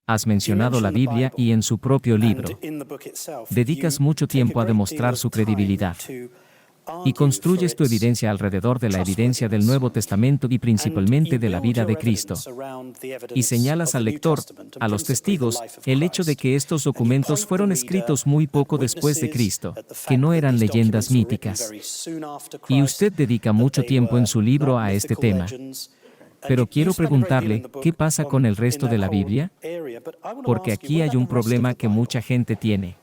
Has mencionado la Biblia y en su propio libro. Dedicas mucho tiempo a demostrar su credibilidad. Y construyes tu evidencia alrededor de la evidencia del Nuevo Testamento y principalmente de la vida de Cristo. Y señalas al lector, a los testigos, el hecho de que estos documentos fueron escritos muy poco después de Cristo, que no eran leyendas míticas. Y usted dedica mucho tiempo en su libro a este tema. Pero quiero preguntarle, ¿qué pasa con el resto de la Biblia? Porque aquí hay un problema que mucha gente tiene.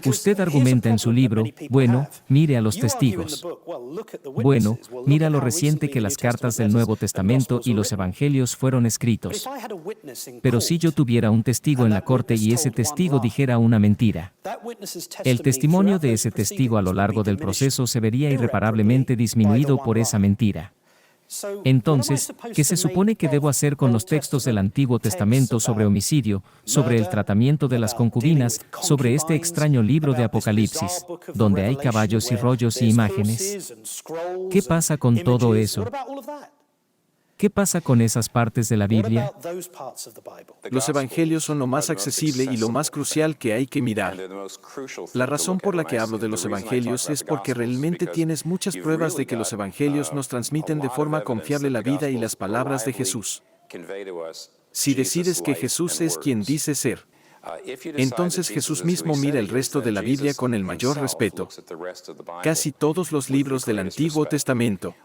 Usted argumenta en su libro, bueno, mire a los testigos. Bueno, mira lo reciente que las cartas del Nuevo Testamento y los Evangelios fueron escritos. Pero si yo tuviera un testigo en la corte y ese testigo dijera una mentira, el testimonio de ese testigo a lo largo del proceso se vería irreparablemente disminuido por esa mentira. Entonces, ¿qué se supone que debo hacer con los textos del Antiguo Testamento sobre homicidio, sobre el tratamiento de las concubinas, sobre este extraño libro de Apocalipsis, donde hay caballos y rollos y imágenes? ¿Qué pasa con todo eso? ¿Qué pasa con esas partes de la Biblia? Los evangelios son lo más accesible y lo más crucial que hay que mirar. La razón por la que hablo de los evangelios es porque realmente tienes muchas pruebas de que los evangelios nos transmiten de forma confiable la vida y las palabras de Jesús. Si decides que Jesús es quien dice ser, entonces Jesús mismo mira el resto de la Biblia con el mayor respeto. Casi todos los libros del Antiguo Testamento,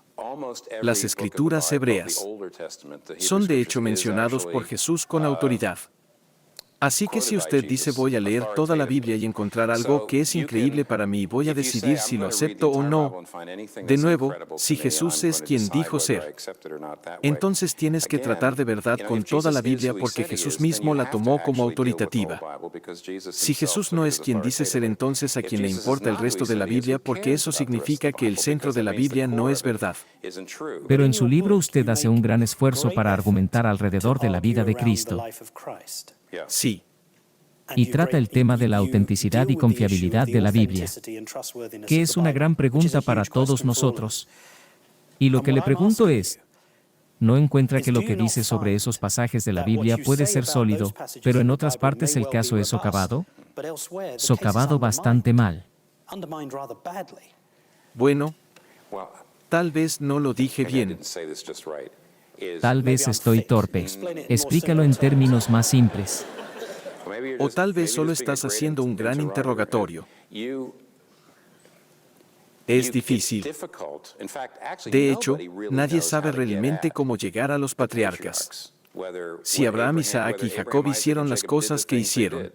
las Escrituras hebreas, son de hecho mencionados por Jesús con autoridad. Así que si usted dice voy a leer toda la Biblia y encontrar algo que es increíble para mí y voy a decidir si lo acepto o no, de nuevo, si Jesús es quien dijo ser, entonces tienes que tratar de verdad con toda la Biblia porque Jesús mismo la tomó como autoritativa. Si Jesús no es quien dice ser, entonces a quien le importa el resto de la Biblia porque eso significa que el centro de la Biblia no es verdad. Pero en su libro usted hace un gran esfuerzo para argumentar alrededor de la vida de Cristo. Sí. Y trata el tema de la autenticidad y confiabilidad de la Biblia, que es una gran pregunta para todos nosotros. Y lo que le pregunto es, ¿no encuentra que lo que dice sobre esos pasajes de la Biblia puede ser sólido, pero en otras partes el caso es socavado? Socavado bastante mal. Bueno, tal vez no lo dije bien. Tal vez estoy torpe. Explícalo en términos más simples. O tal vez solo estás haciendo un gran interrogatorio. Es difícil. De hecho, nadie sabe realmente cómo llegar a los patriarcas. Si Abraham, Isaac y Jacob hicieron las cosas que hicieron,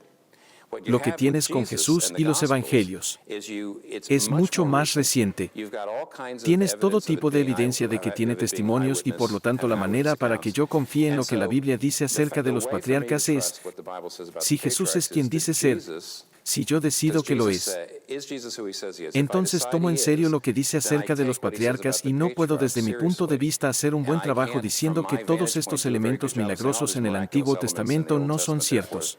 lo que tienes con Jesús y los evangelios es mucho más reciente. Tienes todo tipo de evidencia de que tiene testimonios y por lo tanto la manera para que yo confíe en lo que la Biblia dice acerca de los patriarcas es, si Jesús es quien dice ser, si yo decido que lo es, entonces tomo en serio lo que dice acerca de los patriarcas y no puedo desde mi punto de vista hacer un buen trabajo diciendo que todos estos elementos milagrosos en el Antiguo Testamento no son ciertos.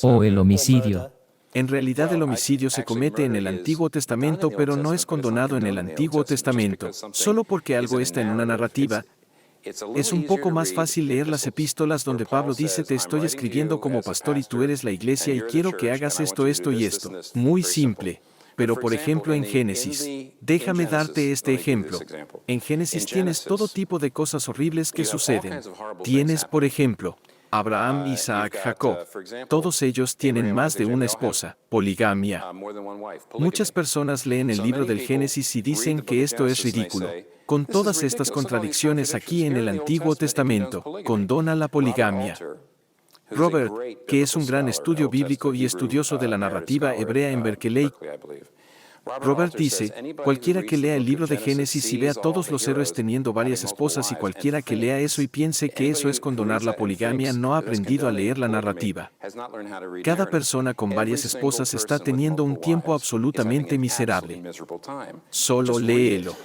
O el homicidio. En realidad el homicidio se comete en el Antiguo Testamento pero no es condonado en el Antiguo Testamento. Solo porque algo está en una narrativa, es un poco más fácil leer las epístolas donde Pablo dice te estoy escribiendo como pastor y tú eres la iglesia y quiero que hagas esto, esto y esto. Muy simple. Pero por ejemplo en Génesis, déjame darte este ejemplo. En Génesis tienes todo tipo de cosas horribles que suceden. Tienes por ejemplo, Abraham, Isaac, Jacob. Todos ellos tienen más de una esposa, poligamia. Muchas personas leen el libro del Génesis y dicen que esto es ridículo. Con todas estas contradicciones aquí en el Antiguo Testamento, condona la poligamia. Robert, que es un gran estudio bíblico y estudioso de la narrativa hebrea en Berkeley, Robert dice, cualquiera que lea el libro de Génesis y vea todos los héroes teniendo varias esposas y cualquiera que lea eso y piense que eso es condonar la poligamia no ha aprendido a leer la narrativa. Cada persona con varias esposas está teniendo un tiempo absolutamente miserable. Solo léelo.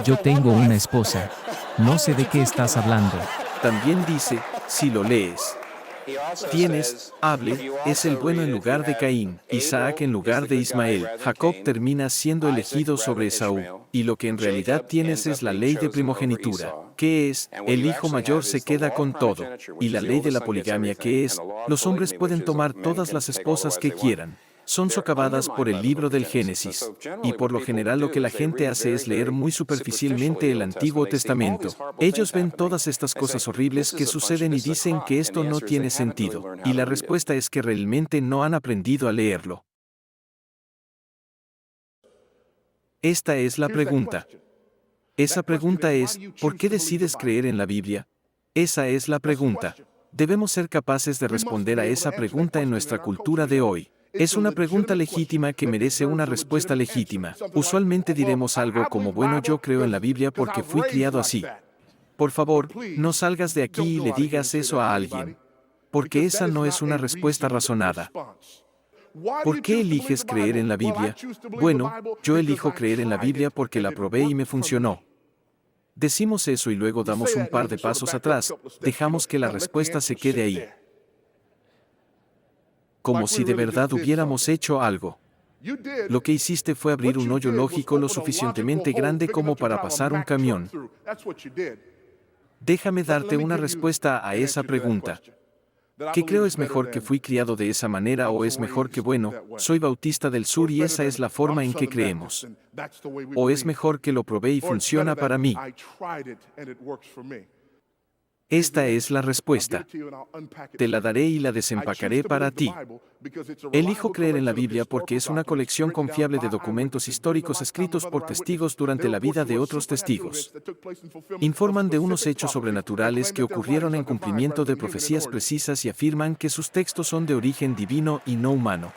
Yo tengo una esposa. No sé de qué estás hablando. También dice, si lo lees, Tienes, Able, es el bueno en lugar de Caín, Isaac en lugar de Ismael, Jacob termina siendo elegido sobre Esaú, y lo que en realidad tienes es la ley de primogenitura, que es, el hijo mayor se queda con todo, y la ley de la poligamia que es, los hombres pueden tomar todas las esposas que quieran. Son socavadas por el libro del Génesis. Y por lo general lo que la gente hace es leer muy superficialmente el Antiguo Testamento. Ellos ven todas estas cosas horribles que suceden y dicen que esto no tiene sentido. Y la respuesta es que realmente no han aprendido a leerlo. Esta es la pregunta. Esa pregunta es, ¿por qué decides creer en la Biblia? Esa es la pregunta. Debemos ser capaces de responder a esa pregunta en nuestra cultura de hoy. Es una pregunta legítima que merece una respuesta legítima. Usualmente diremos algo como, bueno, yo creo en la Biblia porque fui criado así. Por favor, no salgas de aquí y le digas eso a alguien. Porque esa no es una respuesta razonada. ¿Por qué eliges creer en la Biblia? Bueno, yo elijo creer en la Biblia porque la probé y me funcionó. Decimos eso y luego damos un par de pasos atrás, dejamos que la respuesta se quede ahí. Como si de verdad hubiéramos hecho algo. Lo que hiciste fue abrir un hoyo lógico lo suficientemente grande como para pasar un camión. Déjame darte una respuesta a esa pregunta. ¿Qué creo es mejor que fui criado de esa manera o es mejor que bueno, soy bautista del sur y esa es la forma en que creemos? ¿O es mejor que lo probé y funciona para mí? Esta es la respuesta. Te la daré y la desempacaré para ti. Elijo creer en la Biblia porque es una colección confiable de documentos históricos escritos por testigos durante la vida de otros testigos. Informan de unos hechos sobrenaturales que ocurrieron en cumplimiento de profecías precisas y afirman que sus textos son de origen divino y no humano.